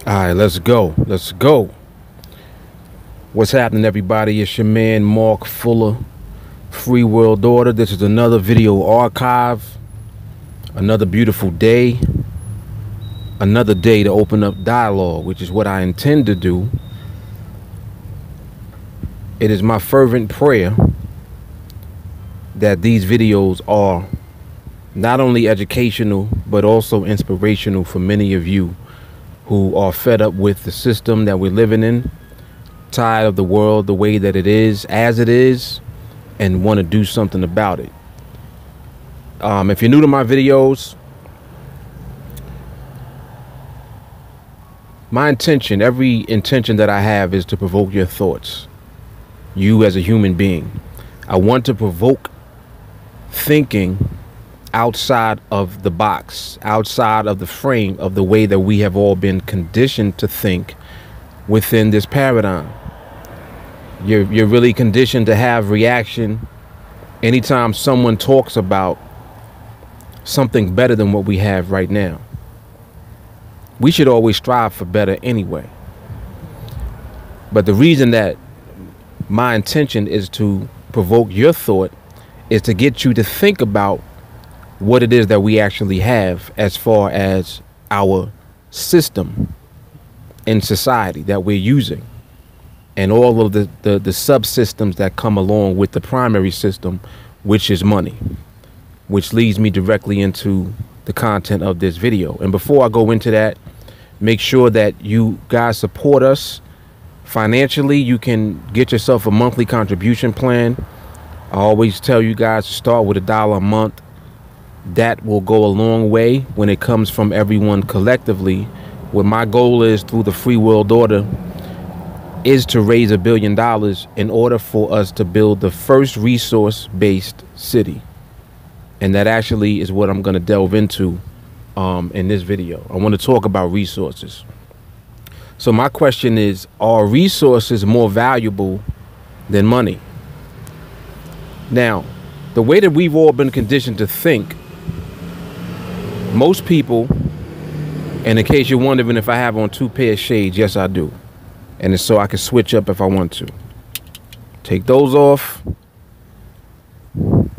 All right, let's go. Let's go. What's happening, everybody? It's your man, Mark Fuller, Free World Order. This is another video archive. Another beautiful day. Another day to open up dialogue, which is what I intend to do. It is my fervent prayer that these videos are not only educational, but also inspirational for many of you who are fed up with the system that we're living in, tired of the world the way that it is, as it is, and want to do something about it. If you're new to my videos, my intention, every intention that I have, is to provoke your thoughts. You as a human being. I want to provoke thinking outside of the box, outside of the frame of the way that we have all been conditioned to think within this paradigm. You're really conditioned to have reaction anytime someone talks about something better than what we have right now. We should always strive for better anyway. But the reason that my intention is to provoke your thought is to get you to think about what it is that we actually have as far as our system in society that we're using, and all of the subsystems that come along with the primary system, which is money, which leads me directly into the content of this video. And before I go into that, make sure that you guys support us financially. You can get yourself a monthly contribution plan. I always tell you guys to start with $1 a month. That will go a long way when it comes from everyone collectively. What my goal is through the Free World Order is to raise $1 billion in order for us to build the first resource-based city. And that actually is what I'm going to delve into in this video. I want to talk about resources. So my question is, are resources more valuable than money? Now, the way that we've all been conditioned to think, most people, and in case you're wondering if I have on 2 pairs of shades, yes I do. And it's so I can switch up if I want to. Take those off,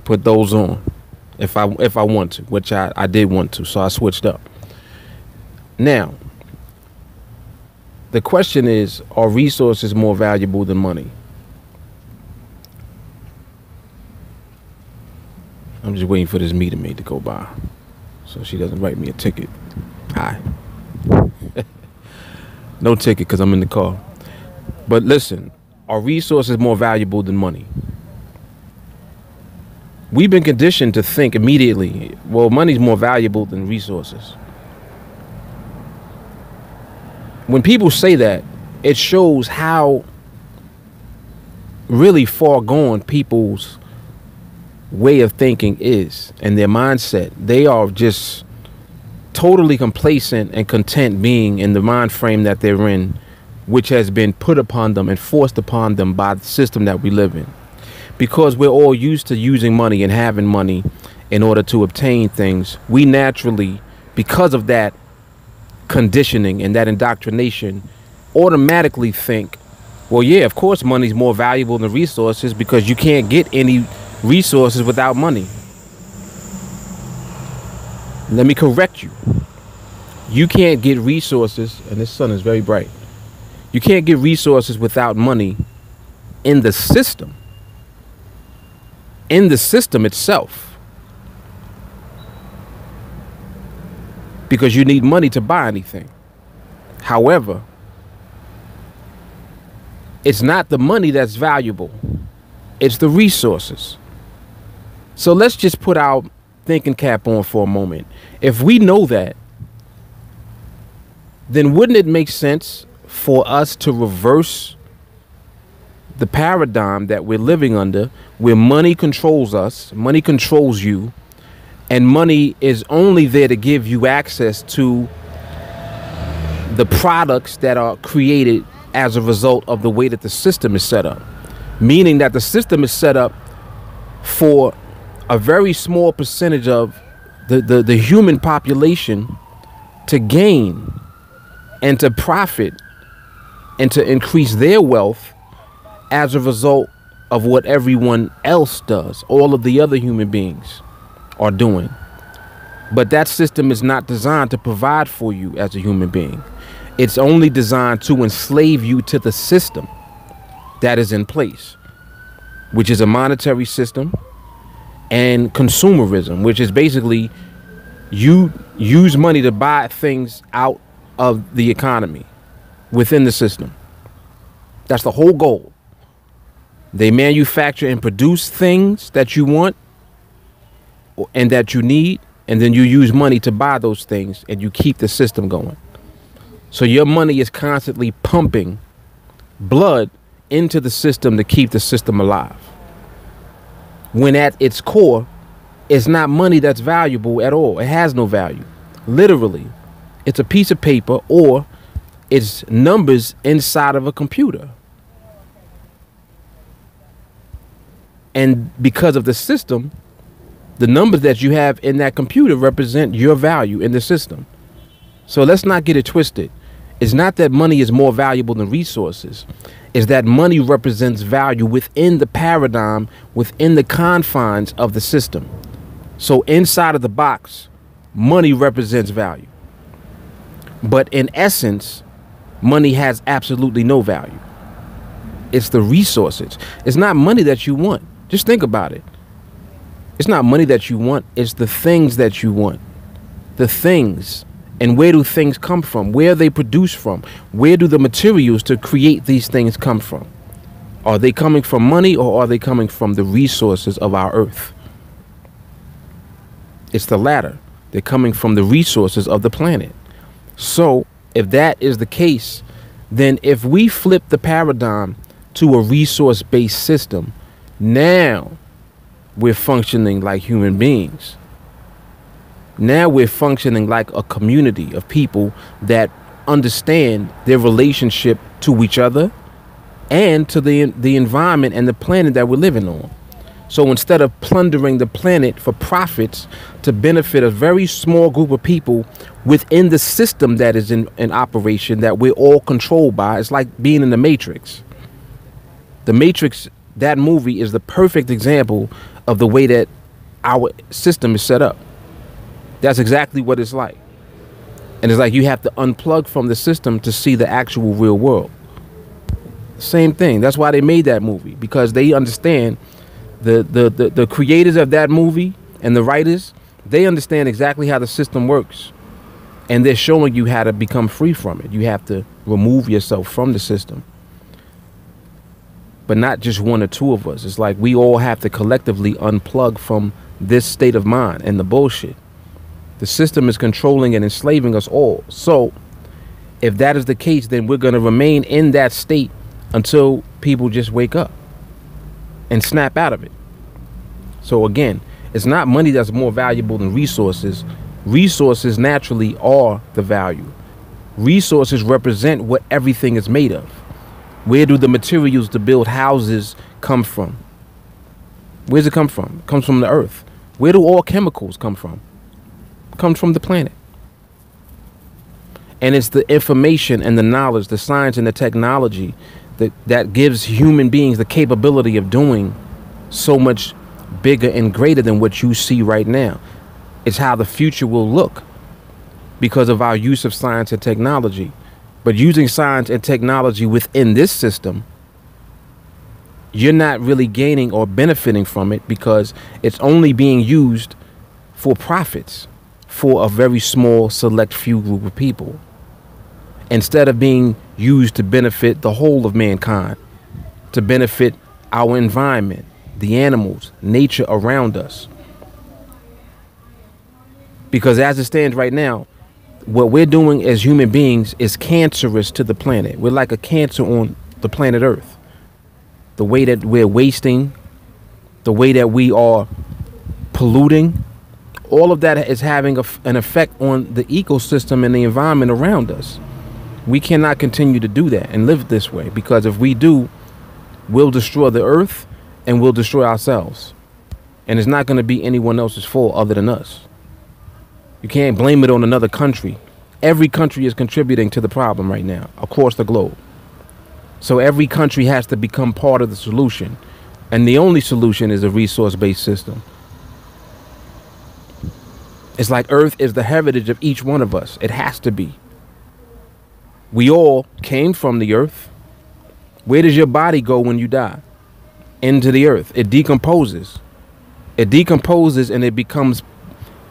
put those on if I want to, which I did want to, so I switched up. Now, the question is, are resources more valuable than money? I'm just waiting for this meter maid to go by so she doesn't write me a ticket. Hi. No ticket because I'm in the car. But listen, are resources more valuable than money? We've been conditioned to think immediately, well, money's more valuable than resources. When people say that, it shows how really far gone people's way of thinking is and their mindset. They are just totally complacent and content being in the mind frame that they're in, which has been put upon them and forced upon them by the system that we live in. Because we're all used to using money and having money in order to obtain things, we naturally, because of that conditioning and that indoctrination, automatically think, well, yeah, of course money's more valuable than resources, because you can't get any resources without money. Let me correct you. You can't get resources, and this sun is very bright. You can't get resources without money in the system. In the system itself. Because you need money to buy anything. However, it's not the money that's valuable. It's the resources. So let's just put our thinking cap on for a moment. If we know that, then wouldn't it make sense for us to reverse the paradigm that we're living under, where money controls us, money controls you, and money is only there to give you access to the products that are created as a result of the way that the system is set up? Meaning that the system is set up for a very small percentage of the human population to gain and to profit and to increase their wealth as a result of what everyone else does, all of the other human beings are doing. But that system is not designed to provide for you as a human being. It's only designed to enslave you to the system that is in place, which is a monetary system and consumerism, which is basically you use money to buy things out of the economy within the system. That's the whole goal. They manufacture and produce things that you want and that you need, and then you use money to buy those things, and you keep the system going. So your money is constantly pumping blood into the system to keep the system alive, when at its core, it's not money that's valuable at all. It has no value. Literally, it's a piece of paper, or it's numbers inside of a computer. And because of the system, the numbers that you have in that computer represent your value in the system. So let's not get it twisted. It's not that money is more valuable than resources. It's that money represents value within the paradigm, within the confines of the system. So inside of the box, money represents value. But in essence, money has absolutely no value. It's the resources. It's not money that you want. Just think about it. It's not money that you want. It's the things that you want. The things. And where do things come from? Where are they produced from? Where do the materials to create these things come from? Are they coming from money, or are they coming from the resources of our earth? It's the latter. They're coming from the resources of the planet. So if that is the case, then if we flip the paradigm to a resource-based system, now we're functioning like human beings. Now we're functioning like a community of people that understand their relationship to each other and to the environment and the planet that we're living on. So instead of plundering the planet for profits to benefit a very small group of people within the system that is in operation, that we're all controlled by, it's like being in the Matrix. The Matrix, that movie, is the perfect example of the way that our system is set up. That's exactly what it's like. And it's like you have to unplug from the system to see the actual real world. Same thing. That's why they made that movie, because they understand, the creators of that movie and the writers, they understand exactly how the system works. And they're showing you how to become free from it. You have to remove yourself from the system. But not just one or two of us. It's like we all have to collectively unplug from this state of mind and the bullshit. The system is controlling and enslaving us all. So if that is the case, then we're going to remain in that state until people just wake up and snap out of it. So again, it's not money that's more valuable than resources. Resources naturally are the value. Resources represent what everything is made of. Where do the materials to build houses come from? Where does it come from? It comes from the earth. Where do all chemicals come from? It comes from the planet. And it's the information and the knowledge, the science and the technology that gives human beings the capability of doing so much bigger and greater than what you see right now. It's how the future will look because of our use of science and technology. But using science and technology within this system, you're not really gaining or benefiting from it, because it's only being used for profits for a very small select few group of people, instead of being used to benefit the whole of mankind, to benefit our environment, the animals, nature around us. Because as it stands right now, what we're doing as human beings is cancerous to the planet. We're like a cancer on the planet Earth. The way that we're wasting, the way that we are polluting, all of that is having an effect on the ecosystem and the environment around us. We cannot continue to do that and live this way, because if we do, we'll destroy the earth and we'll destroy ourselves. And it's not going to be anyone else's fault other than us. You can't blame it on another country Every country is contributing to the problem right now across the globe. So every country has to become part of the solution. And the only solution is a resource-based system. It's like Earth is the heritage of each one of us. It has to be. We all came from the Earth. Where does your body go when you die? Into the Earth. It decomposes. It decomposes and it becomes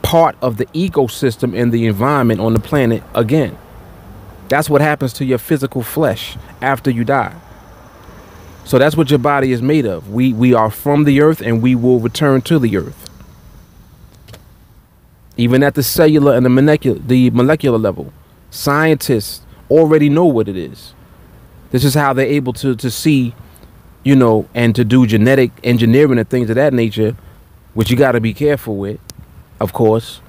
part of the ecosystem and the environment on the planet again. That's what happens to your physical flesh after you die. So that's what your body is made of. We are from the Earth and we will return to the Earth. Even at the cellular and the molecular level, scientists already know what it is. This is how they're able to see, you know, and to do genetic engineering and things of that nature, which you got to be careful with, of course,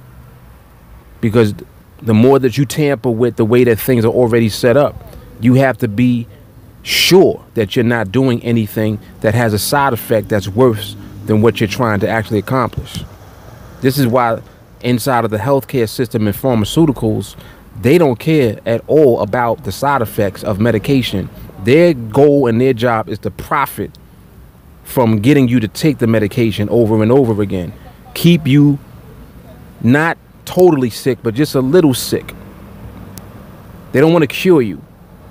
because the more that you tamper with the way that things are already set up, you have to be sure that you're not doing anything that has a side effect that's worse than what you're trying to actually accomplish. This is why inside of the healthcare system and pharmaceuticals, they don't care at all about the side effects of medication. Their goal and their job is to profit from getting you to take the medication over and over again. Keep you not totally sick, but just a little sick. They don't want to cure you.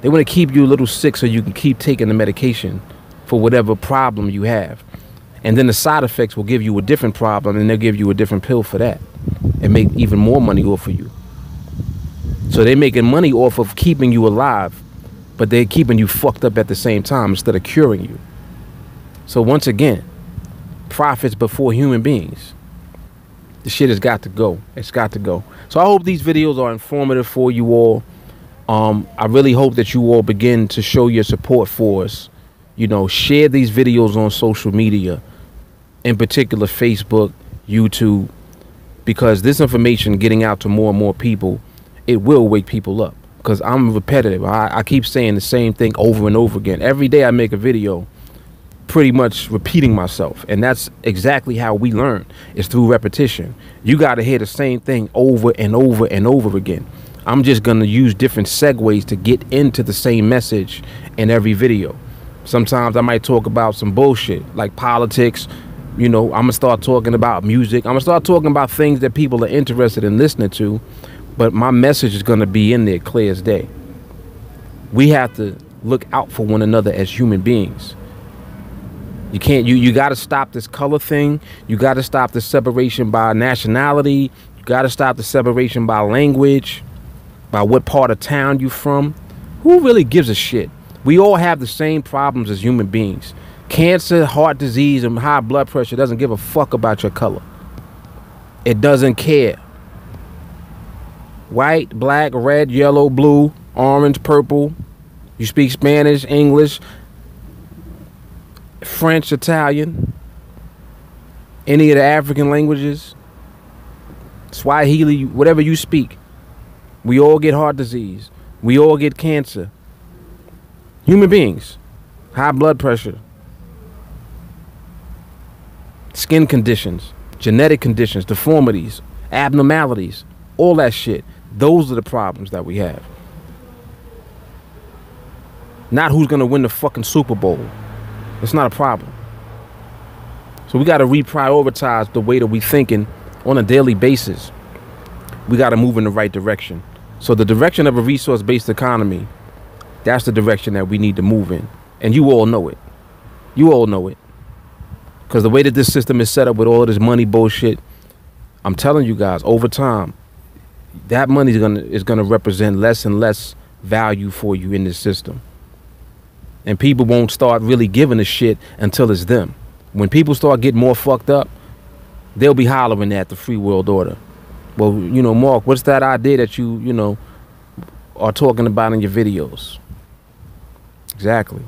They want to keep you a little sick so you can keep taking the medication for whatever problem you have. And then the side effects will give you a different problem, and they'll give you a different pill for that and make even more money off of you. So they're making money off of keeping you alive, but they're keeping you fucked up at the same time instead of curing you. So once again, profits before human beings. The shit has got to go. It's got to go. So I hope these videos are informative for you all. I really hope that you all begin to show your support for us. You know, share these videos on social media, in particular Facebook, YouTube, because this information getting out to more and more people, it will wake people up. Because I'm repetitive. I keep saying the same thing over and over again. Every day I make a video pretty much repeating myself, and that's exactly how we learn. It's through repetition. You got to hear the same thing over and over and over again. I'm just going to use different segues to get into the same message in every video. Sometimes I might talk about some bullshit like politics. You know, I'm gonna start talking about music. I'm gonna start talking about things that people are interested in listening to, but my message is gonna be in there clear as day. We have to look out for one another as human beings. You can't, you got to stop this color thing. You got to stop the separation by nationality. You got to stop the separation by language, by what part of town you from. Who really gives a shit? We all have the same problems as human beings. Cancer, heart disease, and high blood pressure doesn't give a fuck about your color. It doesn't care. White, black, red, yellow, blue, orange, purple. You speak Spanish, English, French, Italian, any of the African languages, Swahili, whatever you speak. We all get heart disease. We all get cancer. Human beings, high blood pressure, skin conditions, genetic conditions, deformities, abnormalities, all that shit. Those are the problems that we have. Not who's going to win the fucking Super Bowl. It's not a problem. So we got to reprioritize the way that we thinking on a daily basis. We got to move in the right direction. So the direction of a resource-based economy, that's the direction that we need to move in. And you all know it. You all know it. Because the way that this system is set up with all of this money bullshit, I'm telling you guys, over time, that money is gonna represent less and less value for you in this system. And people won't start really giving a shit until it's them. When people start getting more fucked up, they'll be hollering at the free world order. Well, you know, Mark, what's that idea that you know, are talking about in your videos? Exactly.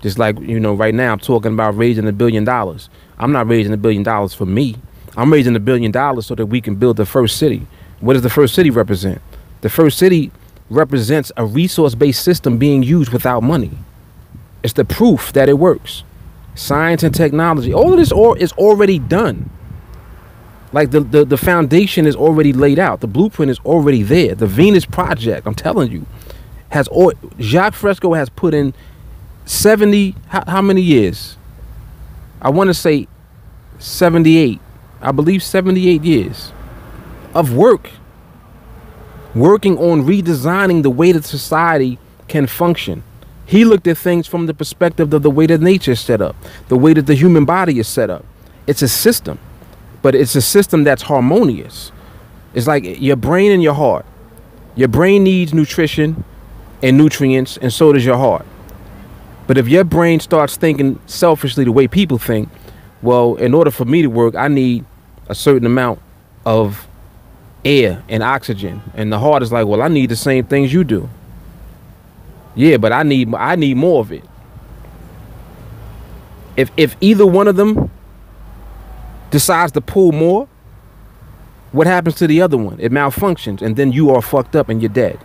Just like, you know, right now I'm talking about raising $1 billion. I'm not raising $1 billion for me. I'm raising $1 billion so that we can build the first city. What does the first city represent? The first city represents a resource-based system being used without money. It's the proof that it works. Science and technology, all of this is already done. Like the foundation is already laid out. The blueprint is already there. The Venus Project, I'm telling you, Jacques Fresco has put in 70, how many years? I want to say 78. I believe 78 years of working on redesigning the way that society can function. He looked at things from the perspective of the way that nature is set up, the way that the human body is set up. It's a system, but it's a system that's harmonious. It's like your brain and your heart. Your brain needs nutrition and nutrients, and so does your heart. But if your brain starts thinking selfishly the way people think, well, in order for me to work, I need a certain amount of air and oxygen. And the heart is like, well, I need the same things you do. Yeah, but I need more of it. If either one of them decides to pull more, what happens to the other one? It malfunctions, and then you are fucked up and you're dead.